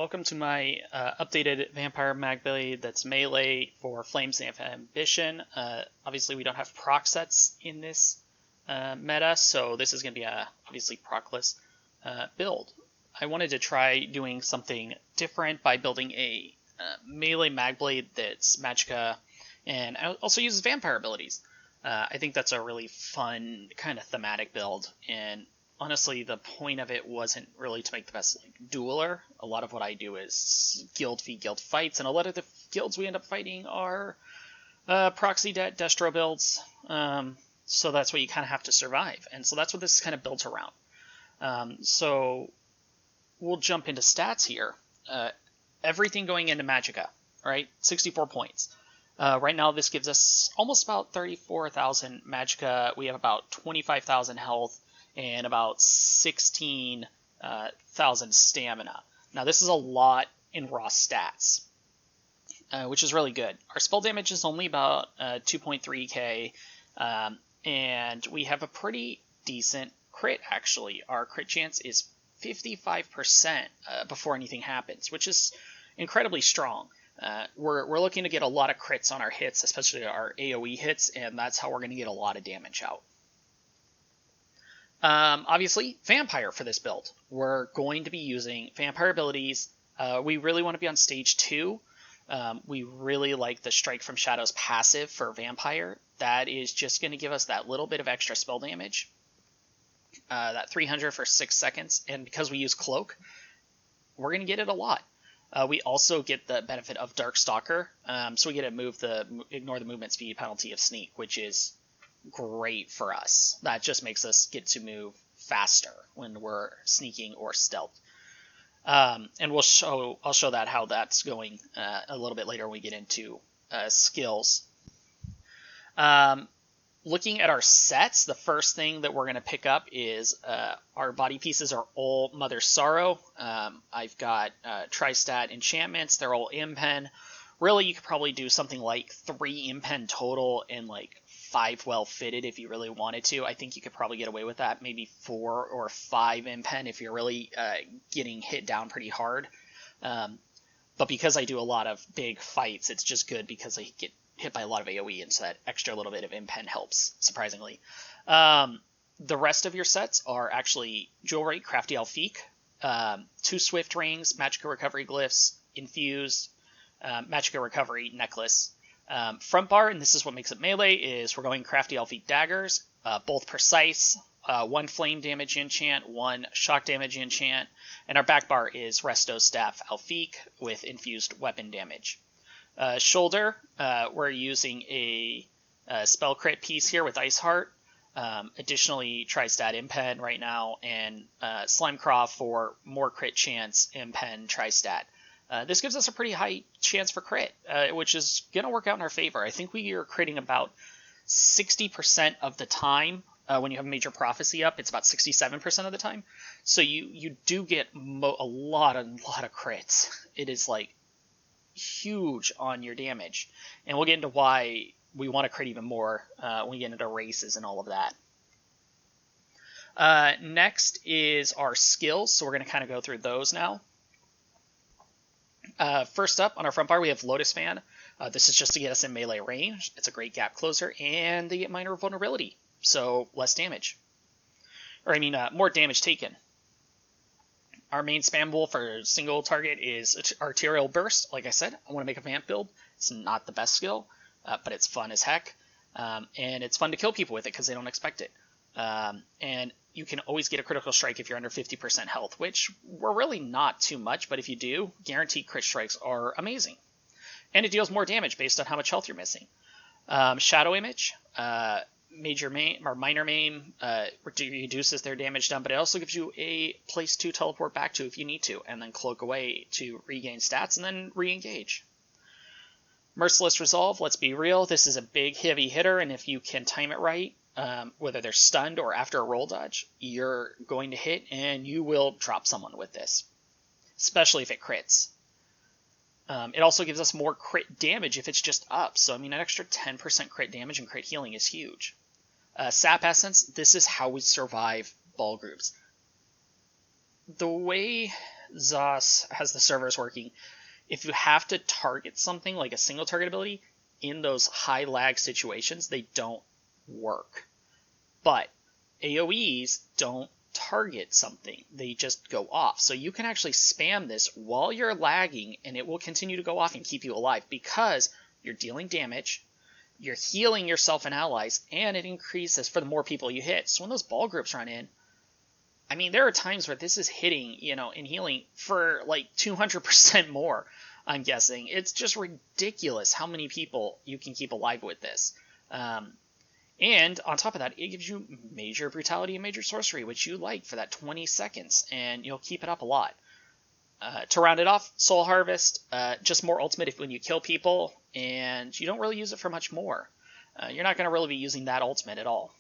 welcome to my updated Vampire Magblade that's melee for Flames of Ambition. Obviously we don't have proc sets in this meta, so this is going to be a obviously procless build. I wanted to try doing something different by building a melee Magblade that's Magicka and also uses vampire abilities. I think that's a really fun kind of thematic build, and honestly, the point of it wasn't really to make the best dueler. A lot of what I do is guild v guild fights, and a lot of the guilds we end up fighting are proxy destro builds. So that's what you kind of have to survive, and so that's what this is kind of built around. So we'll jump into stats here. Everything going into Magicka, right? 64 points. Right now, this gives us almost about 34,000 Magicka. We have about 25,000 health and about 16,000 stamina. Now, this is a lot in raw stats, which is really good. Our spell damage is only about 2.3k, and we have a pretty decent crit, actually. Our crit chance is 55% before anything happens, which is incredibly strong. We're looking to get a lot of crits on our hits, especially our AoE hits, and that's how we're going to get a lot of damage out. Obviously, Vampire for this build. We're going to be using Vampire abilities. We really want to be on stage 2. We really like the Strike from Shadows passive for Vampire. That is just going to give us that little bit of extra spell damage. That 300 for 6 seconds. And because we use Cloak, we're going to get it a lot. We also get the benefit of Darkstalker. So we get to ignore the movement speed penalty of Sneak, which is great for us. That just makes us get to move faster when we're sneaking or stealth. And I'll show that how that's going a little bit later when we get into skills. Looking at our sets, the first thing that we're going to pick up is our body pieces are all Mother Sorrow. I've got Tri-Stat enchantments. They're all Impen. Really, you could probably do something like 3 Impen total and like 5 well fitted if you really wanted to. I think you could probably get away with that. Maybe 4 or 5 Impen if you're really getting hit down pretty hard. But because I do a lot of big fights, it's just good because I get hit by a lot of AoE, and so that extra little bit of Impen helps, surprisingly. The rest of your sets are actually Jewelry, Crafty Elfique, 2 Swift Rings, Magicka Recovery Glyphs, Infused, Magicka Recovery Necklace. Front bar, and this is what makes it melee, is we're going Crafty Elfique Daggers, both precise, 1 flame damage enchant, 1 shock damage enchant, and our back bar is Resto Staff Elfique with infused weapon damage. Shoulder, we're using a spell crit piece here with Ice Heart, additionally Tri-Stat Impen right now, and Slimecraw for more crit chance, Impen, Tri-Stat. This gives us a pretty high chance for crit, which is going to work out in our favor. I think we are critting about 60% of the time. When you have Major Prophecy up, it's about 67% of the time. So you do get a lot of crits. It is like huge on your damage. And we'll get into why we want to crit even more when we get into races and all of that. Next is our skills. So we're going to kind of go through those now. First up, on our front bar, we have Lotus Fan. This is just to get us in melee range. It's a great gap closer, and they get minor vulnerability, so less damage. More damage taken. Our main spammable for single target is Arterial Burst. Like I said, I want to make a vamp build. It's not the best skill, but it's fun as heck. And it's fun to kill people with it because they don't expect it. And you can always get a critical strike if you're under 50% health, which we're really not too much, but if you do, guaranteed crit strikes are amazing. And it deals more damage based on how much health you're missing. Shadow Image, major maim or minor maim, reduces their damage done, but it also gives you a place to teleport back to if you need to, and then cloak away to regain stats and then re-engage. Merciless Resolve, let's be real, this is a big heavy hitter, and if you can time it right, whether they're stunned or after a roll dodge, you're going to hit and you will drop someone with this, especially if it crits. It also gives us more crit damage if it's just up, so an extra 10% crit damage and crit healing is huge. Sap Essence, this is how we survive ball groups. The way Zos has the servers working, if you have to target something like a single target ability in those high lag situations, they don't work. But AoEs don't target something, they just go off. So you can actually spam this while you're lagging and it will continue to go off and keep you alive because you're dealing damage, you're healing yourself and allies, and it increases for the more people you hit. So when those ball groups run in, I mean, there are times where this is hitting, in healing for like 200% more, I'm guessing. It's just ridiculous how many people you can keep alive with this. And on top of that, it gives you major brutality and major sorcery, which you like for that 20 seconds, and you'll keep it up a lot. To round it off, Soul Harvest, just more ultimate when you kill people, and you don't really use it for much more. You're not going to really be using that ultimate at all.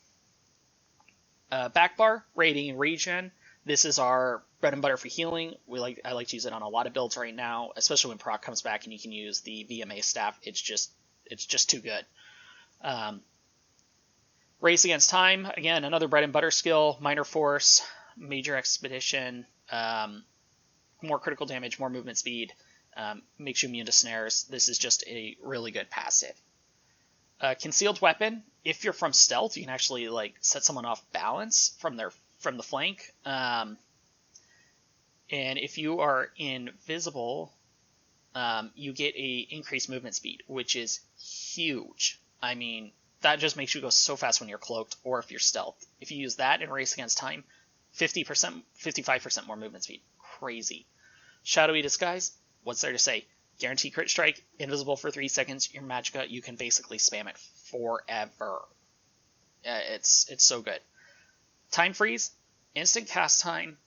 Backbar, rating and regen. This is our bread and butter for healing. I like to use it on a lot of builds right now, especially when proc comes back and you can use the VMA staff. It's just too good. Race Against Time, again, another bread and butter skill. Minor Force, Major Expedition, more critical damage, more movement speed, makes you immune to snares. This is just a really good passive. Concealed Weapon, if you're from stealth, you can actually set someone off balance from the flank. And if you are invisible, you get a increased movement speed, which is huge. I mean, that just makes you go so fast when you're cloaked or if you're stealth. If you use that in Race Against Time, 50%, 55% more movement speed. Crazy. Shadowy Disguise, what's there to say? Guaranteed crit strike, invisible for 3 seconds, your Magicka, you can basically spam it forever. It's so good. Time Freeze, instant cast time,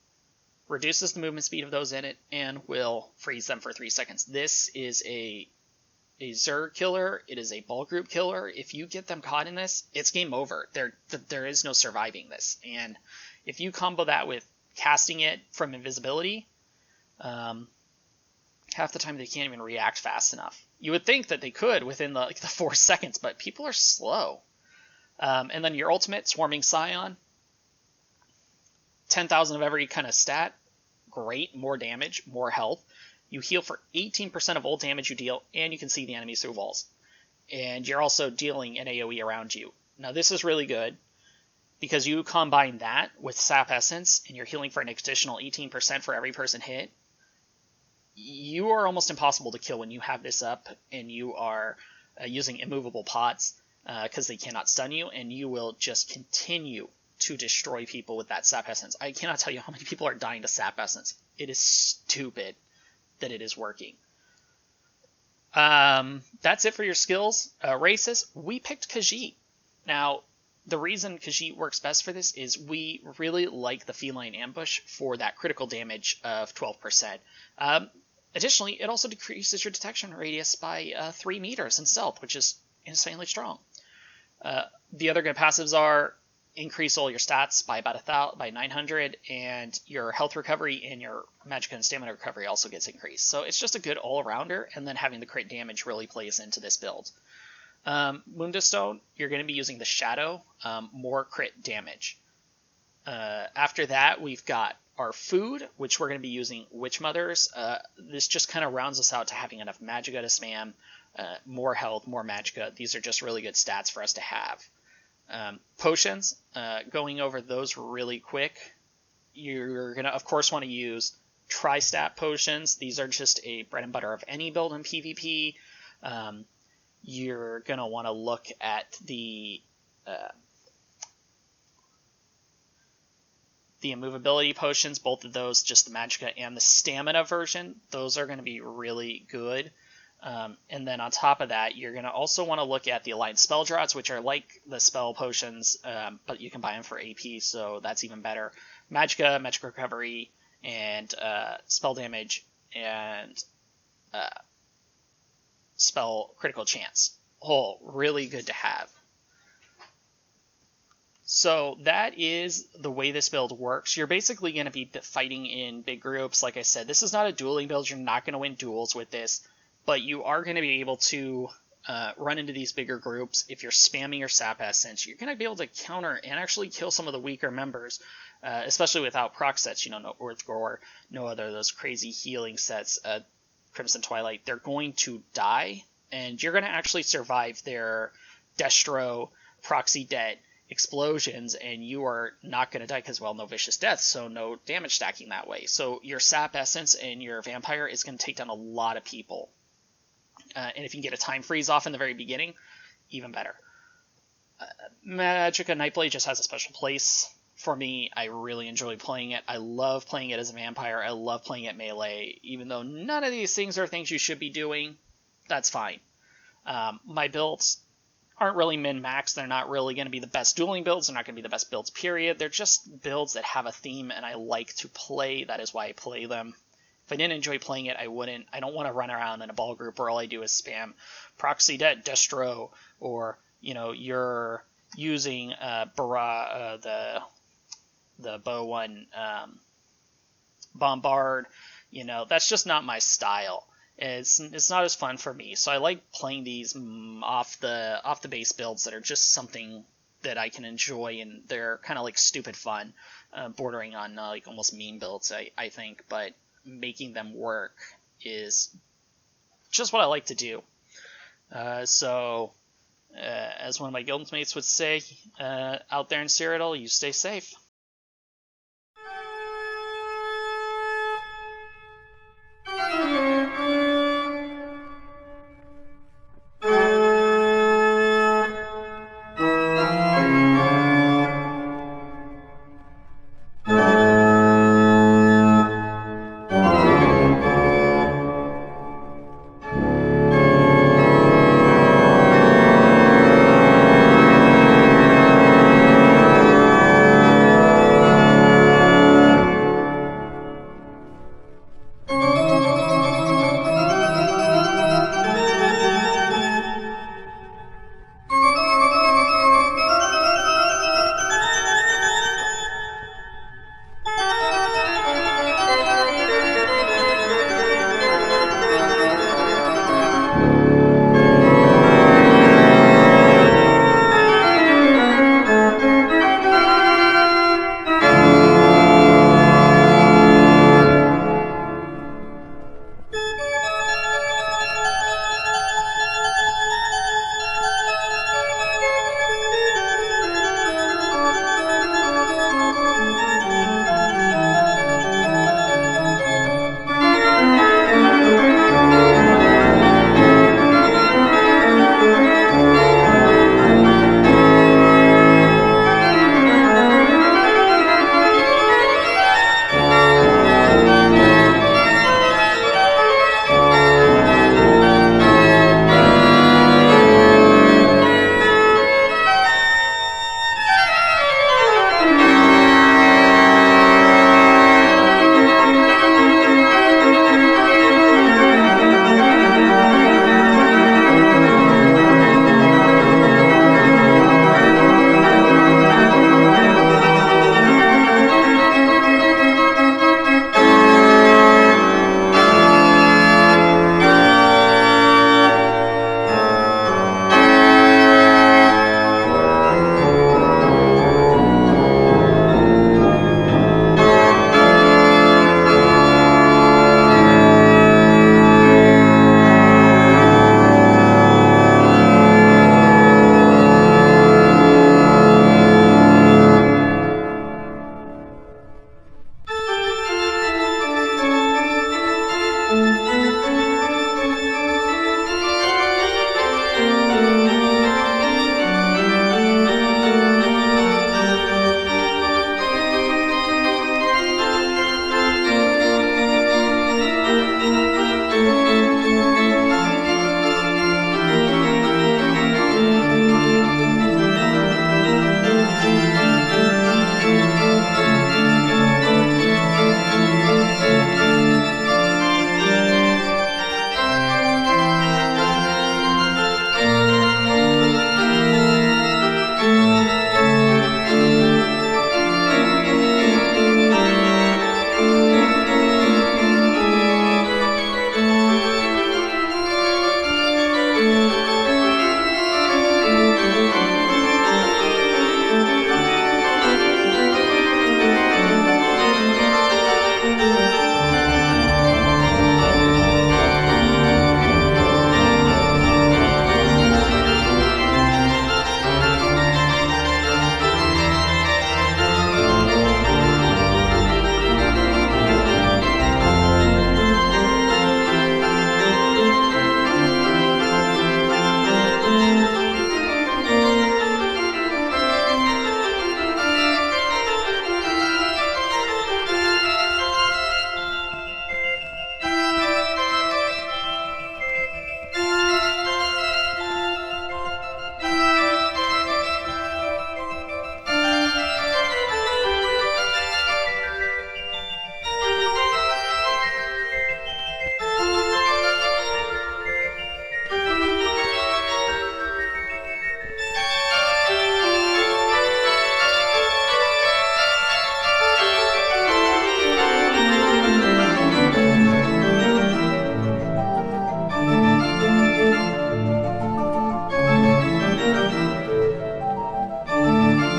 reduces the movement speed of those in it, and will freeze them for 3 seconds. This is a Zerg killer, it is a ball group killer. If you get them caught in this, it's game over. There is no surviving this. And if you combo that with casting it from invisibility, half the time they can't even react fast enough. You would think that they could within the 4 seconds, but people are slow. And then your ultimate, Swarming Scion, 10,000 of every kind of stat, great, more damage, more health. You heal for 18% of all damage you deal, and you can see the enemies through walls. And you're also dealing an AoE around you. Now this is really good, because you combine that with Sap Essence, and you're healing for an additional 18% for every person hit. You are almost impossible to kill when you have this up, and you are using immovable pots, because they cannot stun you, and you will just continue to destroy people with that Sap Essence. I cannot tell you how many people are dying to Sap Essence. It is stupid that it is working. That's it for your skills. Races, we picked Khajiit. Now, the reason Khajiit works best for this is we really like the Feline Ambush for that critical damage of 12%. Additionally, it also decreases your detection radius by 3 meters in stealth, which is insanely strong. The other good passives are increase all your stats by about 900, and your health recovery and your Magicka and stamina recovery also gets increased. So it's just a good all-rounder, and then having the crit damage really plays into this build. Mundustone, you're going to be using the Shadow, more crit damage. After that, we've got our food, which we're going to be using Witch Mothers. This just kind of rounds us out to having enough Magicka to spam, more health, more Magicka. These are just really good stats for us to have. Potions, going over those really quick. You're going to, of course, want to use Tri-Stat potions. These are just a bread and butter of any build in PvP. You're going to want to look at the immovability potions, both of those, just the Magicka and the stamina version. Those are going to be really good. And then on top of that, you're going to also want to look at the Aligned Spell Draughts, which are like the spell potions, but you can buy them for AP, so that's even better. Magicka, Magic Recovery, and spell damage, and spell critical chance. Oh, really good to have. So that is the way this build works. You're basically going to be fighting in big groups. Like I said, this is not a dueling build. You're not going to win duels with this. But you are going to be able to run into these bigger groups, if you're spamming your sap essence, you're going to be able to counter and actually kill some of the weaker members, especially without proc sets, no Earth Gore, no other of those crazy healing sets, Crimson Twilight. They're going to die, and you're going to actually survive their Destro, Proxy Det explosions, and you are not going to die because, well, no vicious death, so no damage stacking that way. So your sap essence and your vampire is going to take down a lot of people. And if you can get a time freeze off in the very beginning, even better. Magicka Nightblade just has a special place for me. I really enjoy playing it. I love playing it as a vampire. I love playing it melee. Even though none of these things are things you should be doing, that's fine. My builds aren't really min-max. They're not really going to be the best dueling builds. They're not going to be the best builds, period. They're just builds that have a theme, and I like to play. That is why I play them. If I didn't enjoy playing it, I wouldn't. I don't want to run around in a ball group where all I do is spam Proxy Det, Destro, or you're using the bow one Bombard. That's just not my style. It's not as fun for me. So I like playing these off the base builds that are just something that I can enjoy, and they're kind of like stupid fun, bordering on like almost meme builds, I think, but making them work is just what I like to do. So as one of my guildmates would say, out there in Cyrodiil, you stay safe.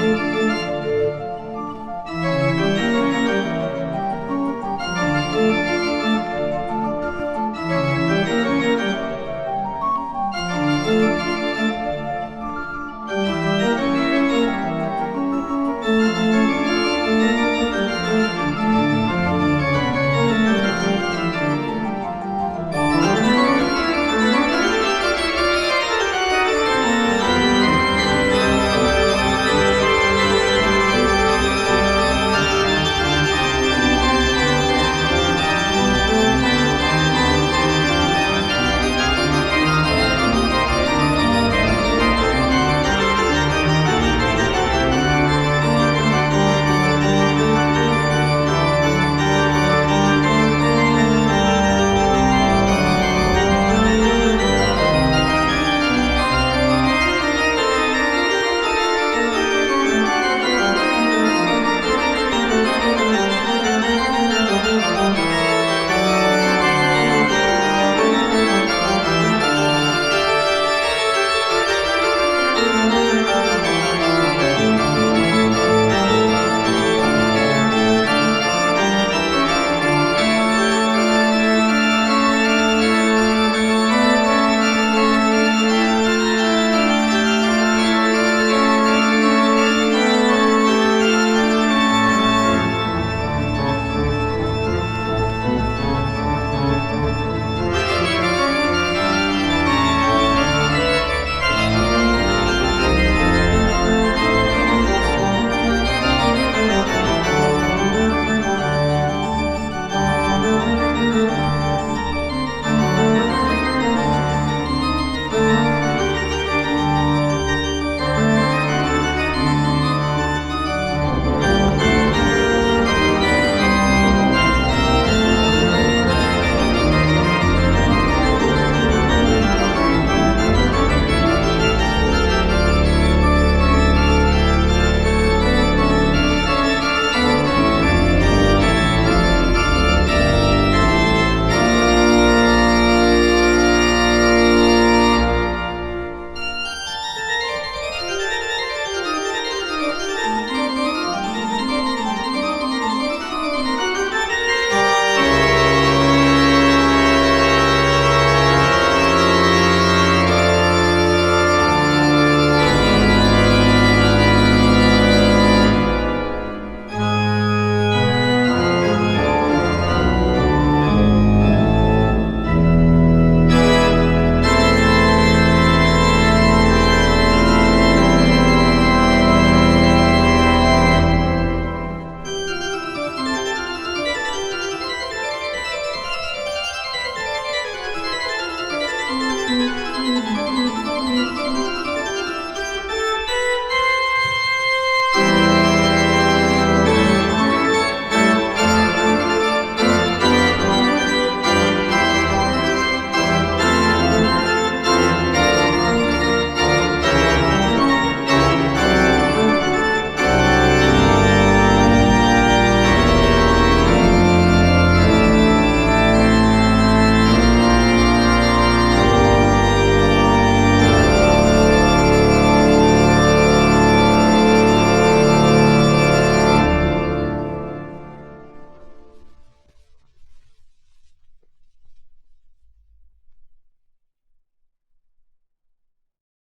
you.